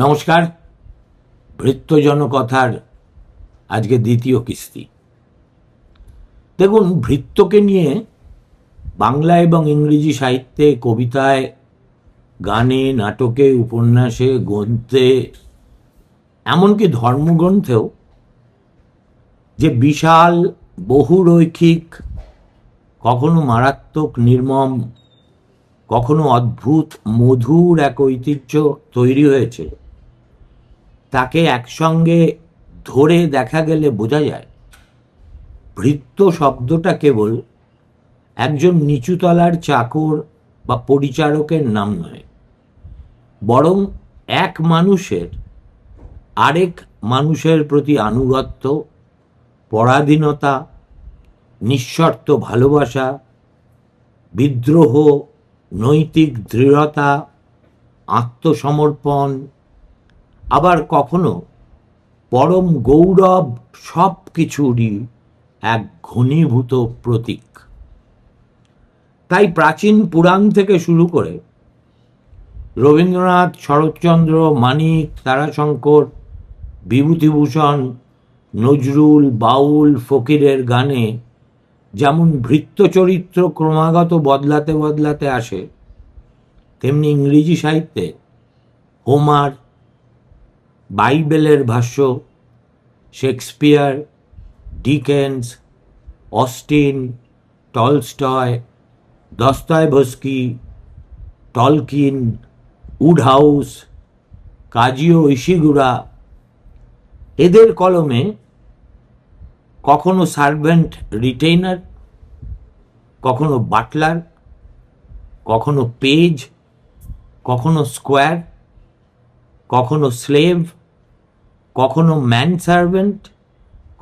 নমস্কার, ভৃত্যজনকথার আজকে দ্বিতীয় কিস্তি। দেখুন, ভৃত্যকে নিয়ে বাংলা এবং ইংরেজি সাহিত্যে, কবিতায়, গানে, নাটকে, উপন্যাসে, গ্রন্থে, এমনকি ধর্মগ্রন্থেও যে বিশাল বহুরৈখিক, কখনো মারাত্মক নির্মম, কখনো অদ্ভুত মধুর এক ঐতিহ্য তৈরি হয়েছে, তাকে একসঙ্গে ধরে দেখা গেলে বোঝা যায় ভৃত্য শব্দটা কেবল একজন নিচুতলার চাকর বা পরিচারকের নাম নয়, বরং এক মানুষের আরেক মানুষের প্রতি আনুগত্য, পরাধীনতা, নিঃশর্ত ভালোবাসা, বিদ্রোহ, নৈতিক দৃঢ়তা, আত্মসমর্পণ, আবার কখনো পরম গৌরব, সব কিছুরই এক ঘনীভূত প্রতীক। তাই প্রাচীন পুরাণ থেকে শুরু করে রবীন্দ্রনাথ, শরৎচন্দ্র, মানিক, তারাশঙ্কর, বিভূতিভূষণ, নজরুল, বাউল, ফকিরের গানে যেমন ভৃত্য চরিত্র ক্রমাগত বদলাতে বদলাতে আসে, তেমনি ইংরেজি সাহিত্যে হোমার, বাইবেলের ভাষ্য, Shakespeare, Dickens, Austen, Tolstoy, Dostoevsky, Tolkien, Wodehouse, Kazuo Ishiguro, এদের কলমে কখনো সার্ভেন্ট রিটেইনার, কখনো বাটলার, কখনো পেজ, কখনো স্কোয়ার, কখনো স্লেভ, কখনো ম্যান সার্ভেন্ট,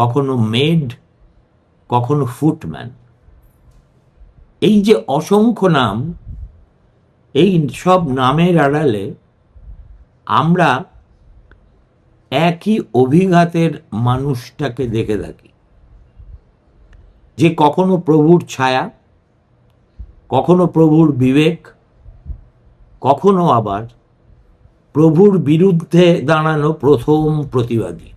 কখনো মেড, কখনো ফুটম্যান। এই যে অসংখ্য নাম, এই সব নামের আড়ালে আমরা একই অভিঘাতের মানুষটাকে দেখে থাকি, যে কখনো প্রভুর ছায়া, কখনো প্রভুর বিবেক, কখনো আবার প্রভুর বিরুদ্ধে দাঁড়ানো প্রথম প্রতিবাদী।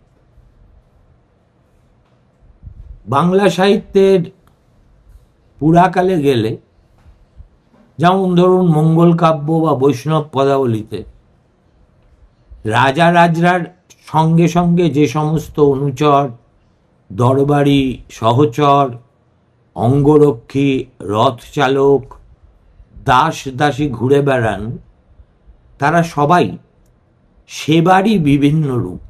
বাংলা সাহিত্যের পুরাকালে গেলে, যেমন ধরুন মঙ্গল কাব্য বা বৈষ্ণব পদাবলিতে রাজা রাজরার সঙ্গে সঙ্গে যে সমস্ত অনুচর, দরবারি, সহচর, অঙ্গরক্ষী, রথ চালক, দাস দাসী ঘুরে বেড়ান, তারা সবাই সেবারই বিভিন্ন রূপ।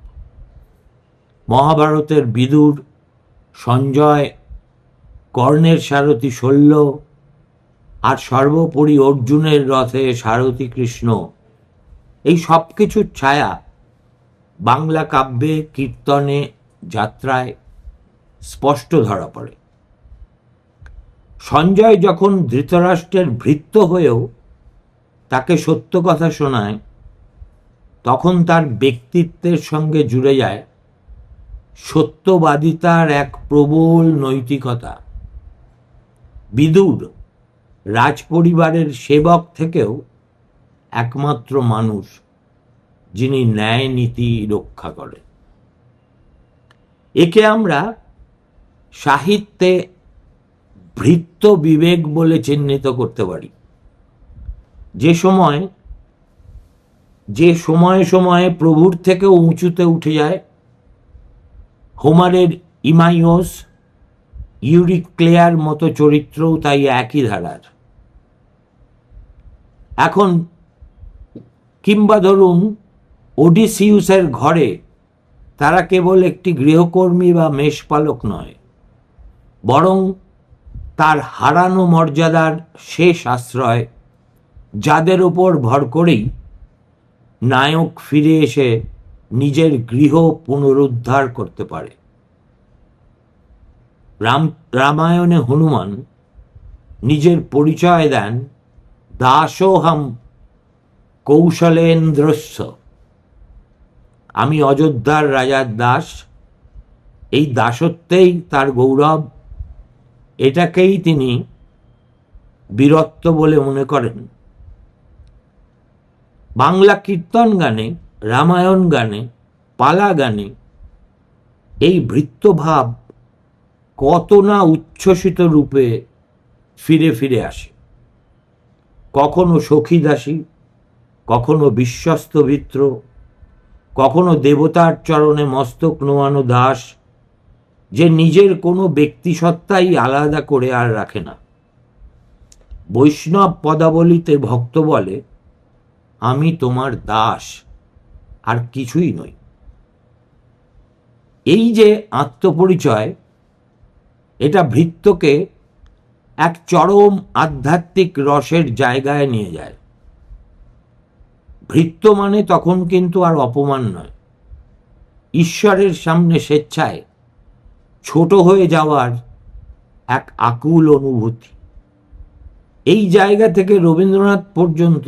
মহাভারতের বিদুর, সঞ্জয়, কর্ণের সারথি শল্য, আর সর্বোপরি অর্জুনের রথে সারথি কৃষ্ণ, এই সব কিছুর ছায়া বাংলা কাব্যে, কীর্তনে, যাত্রায় স্পষ্ট ধরা পড়ে। সঞ্জয় যখন ধৃতরাষ্ট্রের ভৃত্য হয়েও তাকে সত্য কথা শোনায়, তখন তার ব্যক্তিত্বের সঙ্গে জুড়ে যায় সত্যবাদিতার এক প্রবল নৈতিকতা। বিদুর রাজপরিবারের সেবক থেকেও একমাত্র মানুষ যিনি ন্যায় নীতি রক্ষা করে। একে আমরা সাহিত্যে ভৃত্য বিবেক বলে চিহ্নিত করতে পারি। যে সময়ে সময়ে প্রভুর থেকেও উঁচুতে উঠে যায়। হোমারের ইমাইওস, ইউরিক্লেয়ার মতো চরিত্রও তাই একই ধারার। এখন কিংবা ধরুন ওডিসিউসের ঘরে তারা কেবল একটি গৃহকর্মী বা মেষপালক নয়, বরং তার হারানো মর্যাদার শেষ আশ্রয়, যাদের উপর ভর করেই নায়ক ফিরে এসে নিজের গৃহ পুনরুদ্ধার করতে পারে। রামায়ণে হনুমান নিজের পরিচয় দেন দাসোহম কৌশলেন্দ্রস্য। আমি অযোধ্যার রাজার দাস, এই দাসত্বেই তার গৌরব, এটাকেই তিনি বীরত্ব বলে মনে করেন। বাংলা কীর্তন গানে, রামায়ণ গানে, পালা গানে এই ভৃত্যভাব কত না উচ্ছ্বসিত রূপে ফিরে ফিরে আসে। কখনো সখী দাসী, কখনো বিশ্বস্ত ভিত্র, কখনো দেবতার চরণে মস্তক নোয়ানো দাস, যে নিজের কোনো ব্যক্তিসত্তাই আলাদা করে আর রাখে না। বৈষ্ণব পদাবলিতে ভক্ত বলে, আমি তোমার দাস, আর কিছুই নই। এই যে আত্মপরিচয়, এটা ভৃত্যকে এক চরম আধ্যাত্মিক রসের জায়গায় নিয়ে যায়। ভৃত্য মানে তখন কিন্তু আর অপমান নয়, ঈশ্বরের সামনে স্বেচ্ছায় ছোট হয়ে যাওয়ার এক আকুল অনুভূতি। এই জায়গা থেকে রবীন্দ্রনাথ পর্যন্ত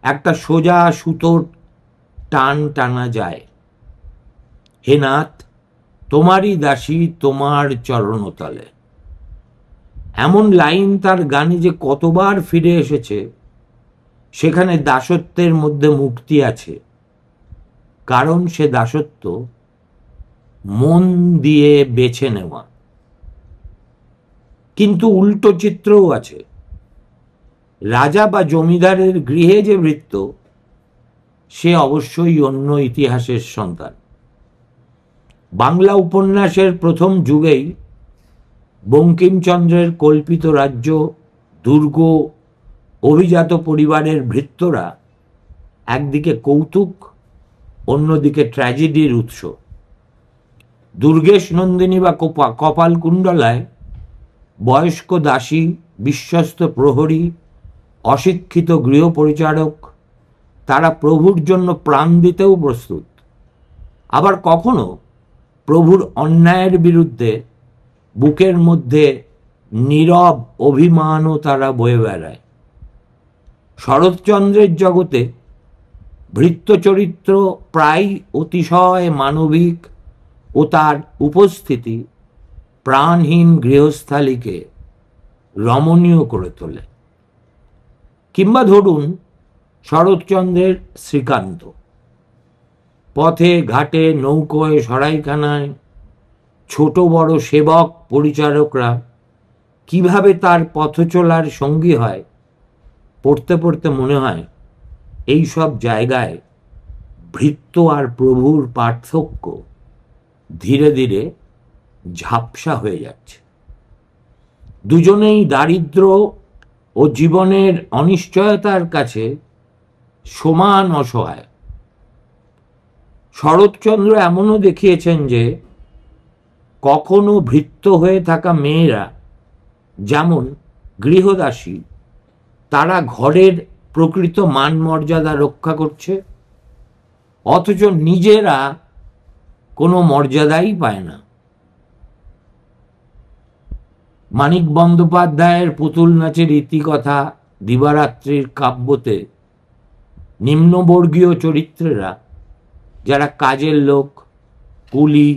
একটা সোজা সুতোর টান টানা যায়। হে নাথ, তোমারই দাসী, তোমার চরণতলে। এমন লাইন তার গানে যে কতবার ফিরে এসেছে। সেখানে দাসত্বের মধ্যে মুক্তি আছে, কারণ সে দাসত্ব মন দিয়ে বেছে নেওয়া। কিন্তু উল্টো চিত্রও আছে। রাজা বা জমিদারের গৃহে যে ভৃত্য, সে অবশ্যই অন্য ইতিহাসের সন্তান। বাংলা উপন্যাসের প্রথম যুগেই বঙ্কিমচন্দ্রের কল্পিত রাজ্য, দুর্গ, অভিজাত পরিবারের ভৃত্যরা একদিকে কৌতুক, অন্যদিকে ট্র্যাজেডির উৎস। দুর্গেশ নন্দিনী বা কপালকুণ্ডলায় বয়স্ক দাসী, বিশ্বস্ত প্রহরী, অশিক্ষিত গৃহপরিচারক, তারা প্রভুর জন্য প্রাণ দিতেও প্রস্তুত। আবার কখনো প্রভুর অন্যায়ের বিরুদ্ধে বুকের মধ্যে নীরব অভিমানও তারা বয়ে বেড়ায়। শরৎচন্দ্রের জগতে ভৃত্য চরিত্র প্রায় অতিশয় মানবিক, ও তার উপস্থিতি প্রাণহীন গৃহস্থালীকে রমণীয় করে তোলে। কিংবা ধরুন শরৎচন্দ্রের শ্রীকান্ত। পথে ঘাটে, নৌকোয়, সরাইখানায় ছোট বড় সেবক পরিচারকরা কিভাবে তার পথচলার সঙ্গী হয়, পড়তে পড়তে মনে হয় এই সব জায়গায় ভৃত্য আর প্রভুর পার্থক্য ধীরে ধীরে ঝাপসা হয়ে যাচ্ছে। দুজনেই দারিদ্র ও জীবনের অনিশ্চয়তার কাছে সমান অসহায়। শরৎচন্দ্র এমনও দেখিয়েছেন যে কখনো ভৃত্য হয়ে থাকা মেয়েরা যেমন গৃহদাসী, তারা ঘরের প্রকৃত মান মর্যাদা রক্ষা করছে, অথচ নিজেরা কোনো মর্যাদাই পায় না। মানিক বন্দ্যোপাধ্যায়ের পুতুল নাচের ইতিকথা, দিবারাত্রির কাব্যতে নিম্নবর্গীয় চরিত্রেরা, যারা কাজের লোক, কুলি,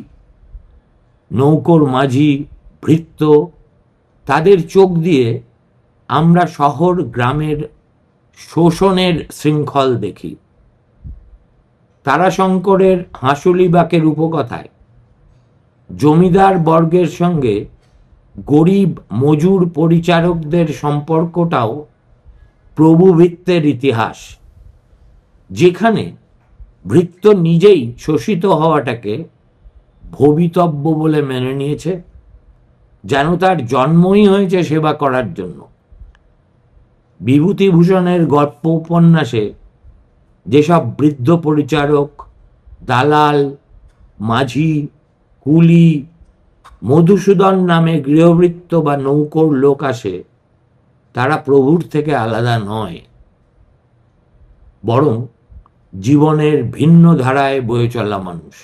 নৌকোর মাঝি, ভৃত্য, তাদের চোখ দিয়ে আমরা শহর গ্রামের শোষণের শৃঙ্খল দেখি। তারাশঙ্করের হাঁসুলিবাকের উপকথায় জমিদার বর্গের সঙ্গে গরিব মজুর পরিচারকদের সম্পর্কটাও প্রভুভৃত্যের ইতিহাস, যেখানে ভৃত্য নিজেই শোষিত হওয়াটাকে ভবিতব্য বলে মেনে নিয়েছে, যেন তার জন্মই হয়েছে সেবা করার জন্য। বিভূতিভূষণের গল্প উপন্যাসে যেসব বৃদ্ধ পরিচারক, দালাল, মাঝি, কুলি, মধুসূদন নামে গৃহভৃত্য বা নৌকোর লোক আসে, তারা প্রভুর থেকে আলাদা নয়, বরং জীবনের ভিন্ন ধারায় বয়ে চলা মানুষ।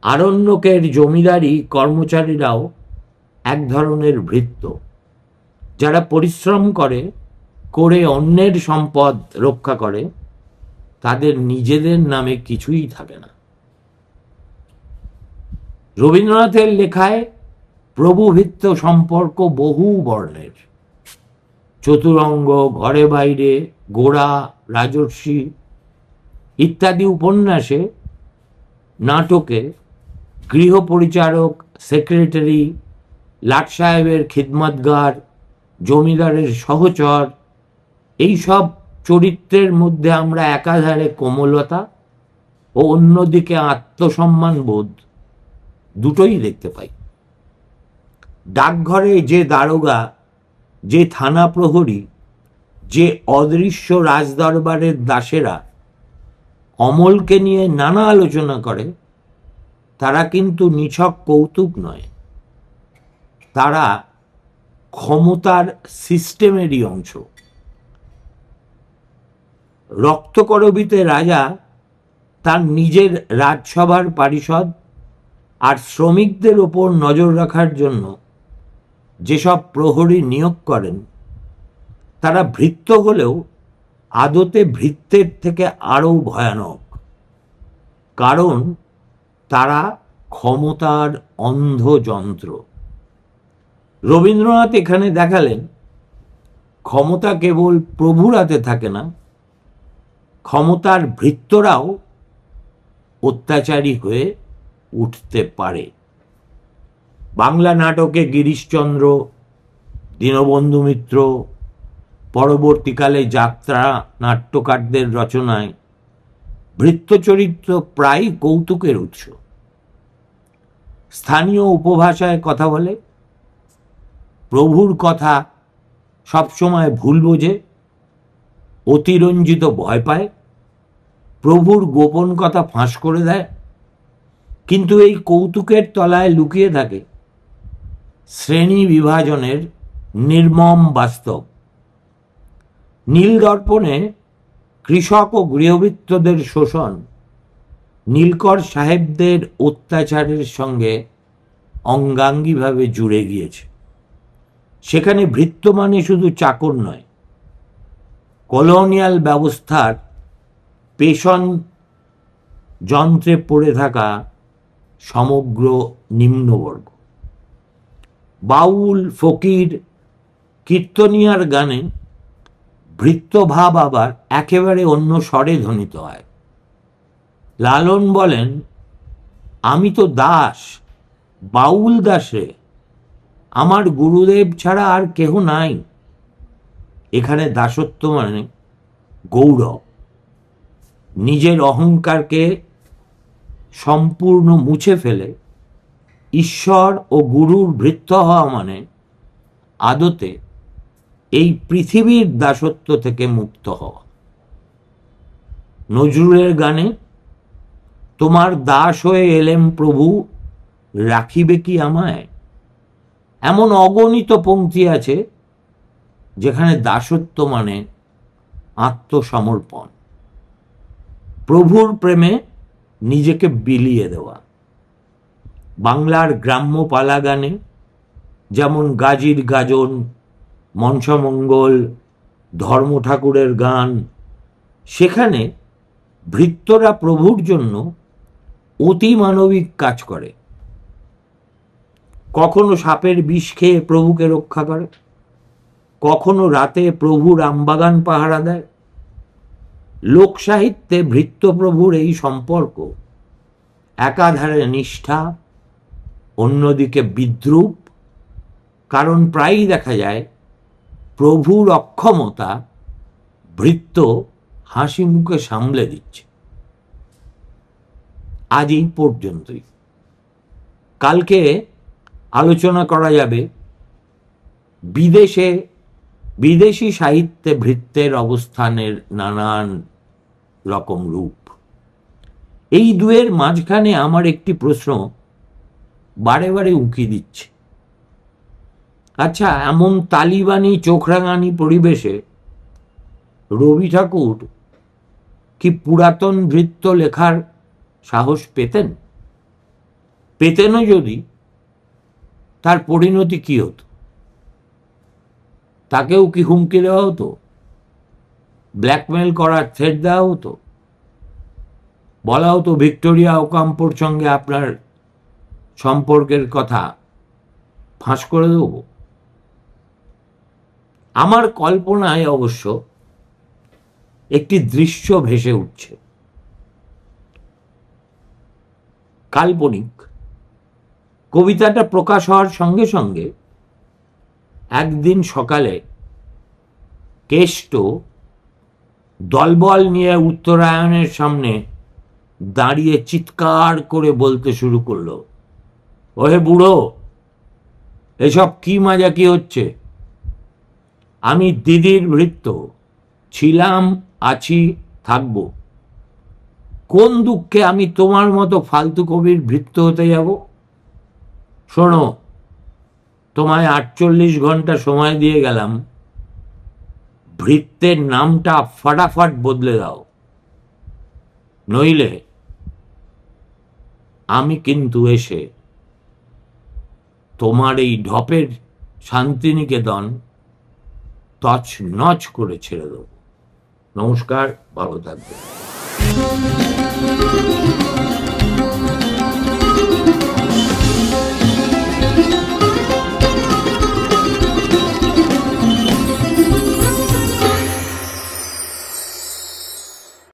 আরণ্যকের জমিদারি কর্মচারীরাও এক ধরনের ভৃত্য, যারা পরিশ্রম করে অন্যের সম্পদ রক্ষা করে, তাদের নিজেদের নামে কিছুই থাকে না। রবীন্দ্রনাথের লেখায় প্রভুভিত্ত সম্পর্ক বহু বর্ণের। চতুরঙ্গ, ঘরে বাইরে, গোড়া, রাজর্ষি ইত্যাদি উপন্যাসে, নাটকে গৃহপরিচারক, সেক্রেটারি, লাট সাহেবের খিদমতগার, জমিদারের সহচর, এইসব চরিত্রের মধ্যে আমরা একাধারে কোমলতা ও অন্যদিকে আত্মসম্মান বোধ দুটোই দেখতে পাই। ডাকঘরে যে দারোগা, যে থানা প্রহরী, যে অদৃশ্য রাজদরবারের দাসেরা অমলকে নিয়ে নানা আলোচনা করে, তারা কিন্তু নিছক কৌতুক নয়, তারা ক্ষমতার সিস্টেমেরই অংশ। রক্তকরবীতে রাজা তার নিজের রাজসভার পারিষদ আর শ্রমিকদের ওপর নজর রাখার জন্য যেসব প্রহরী নিয়োগ করেন, তারা ভৃত্য হলেও আদতে ভৃত্যের থেকে আরও ভয়ানক, কারণ তারা ক্ষমতার অন্ধ যন্ত্র। রবীন্দ্রনাথ এখানে দেখালেন ক্ষমতা কেবল প্রভুর হাতে থাকে না, ক্ষমতার ভৃত্যরাও অত্যাচারী হয়ে উঠতে পারে। বাংলা নাটকে গিরিশচন্দ্র, দীনবন্ধু মিত্র, পরবর্তীকালে যাত্রা নাট্যকারদের রচনায় ভৃত্য চরিত্র প্রায় কৌতুকের উৎস। স্থানীয় উপভাষায় কথা বলে, প্রভুর কথা সবসময় ভুল বোঝে, অতিরঞ্জিত ভয় পায়, প্রভুর গোপন কথা ফাঁস করে দেয়। কিন্তু এই কৌতুকের তলায় লুকিয়ে থাকে শ্রেণী বিভাজনের নির্মম বাস্তব। নীলদর্পণে কৃষক ও গৃহভৃত্যদের শোষণ নীলকর সাহেবদের অত্যাচারের সঙ্গে অঙ্গাঙ্গিভাবে জুড়ে গিয়েছে। সেখানে ভৃত্য মানে শুধু চাকর নয়, কলোনিয়াল ব্যবস্থার পেশন যন্ত্রে পড়ে থাকা সমগ্র নিম্নবর্গ। বাউল, ফকির, কীর্তনিয়ার গানে ভৃত্যভাব আবার একেবারে অন্য স্বরে ধ্বনিত হয়। লালন বলেন, আমি তো দাস, বাউল দাসে, আমার গুরুদেব ছাড়া আর কেহ নাই। এখানে দাসত্ব মানে গৌরব, নিজের অহংকারকে সম্পূর্ণ মুছে ফেলে ঈশ্বর ও গুরুর ভৃত্য হওয়া মানে আদতে এই পৃথিবীর দাসত্ব থেকে মুক্ত হওয়া। নজরুলের গানে তোমার দাস হয়ে এলেম প্রভু, রাখিবে কি আমায়, এমন অগণিত পংক্তি আছে যেখানে দাসত্ব মানে আত্মসমর্পণ, প্রভুর প্রেমে নিজেকে বিলিয়ে দেওয়া। বাংলার গ্রাম্য পালা গানে যেমন গাজীর গাজন, মনসামঙ্গল, ধর্ম ঠাকুরের গান, সেখানে ভৃত্যরা প্রভুর জন্য অতি মানবিক কাজ করে। কখনো সাপের বিষ খেয়ে প্রভুকে রক্ষা করে, কখনো রাতে প্রভুর আমবাগান পাহারা দেয়। লোকসাহিত্যে ভৃত্য প্রভুর এই সম্পর্ক একাধারে নিষ্ঠা, অন্যদিকে বিদ্রূপ, কারণ প্রায়ই দেখা যায় প্রভুর অক্ষমতা ভৃত্য হাসি মুখে সামলে দিচ্ছে। আজ এই পর্যন্তই। কালকে আলোচনা করা যাবে বিদেশি সাহিত্যে ভৃত্যের অবস্থানের নানান রকম রূপ। এই দুয়ের মাঝখানে আমার একটি প্রশ্ন বারে বারে উঁকি দিচ্ছে। আচ্ছা, এমন তালিবানি চোখরাঙানি পরিবেশে রবি ঠাকুর কি পুরাতন ভৃত্য লেখার সাহস পেতেন? পেতেনও যদি, তার পরিণতি কি হতো? তাকেও কি হুমকি দেওয়া হতো, ব্ল্যাকমেল করার থ্রেট দেওয়া হতো? বলা হতো ভিক্টোরিয়া ওকাম্পোর সঙ্গে আপনার সম্পর্কের কথা ফাঁস করে দেব। আমার কল্পনায় অবশ্য একটি দৃশ্য ভেসে উঠছে, কাল্পনিক। কবিতাটা প্রকাশ হওয়ার সঙ্গে সঙ্গে একদিন সকালে কেষ্ট দলবল নিয়ে উত্তরায়ণের সামনে দাঁড়িয়ে চিৎকার করে বলতে শুরু করলো, ওহে বুড়ো, এসব কি মাজা কি হচ্ছে? আমি দিদির ভৃত্য, ছিলাম, আছি, থাকব। কোন দুঃখে আমি তোমার মতো ফালতু কবির ভৃত্য হতে যাব? শোনো, তোমায় 48 ঘন্টা সময় দিয়ে গেলাম, ভৃত্যের নামটা ফাটাফাট বদলে দাও, নইলে আমি কিন্তু এসে তোমার এই ঢপের শান্তিনিকেতন তছ নছ করে ছেড়ে দেব। নমস্কার, ভালো থাকবেন।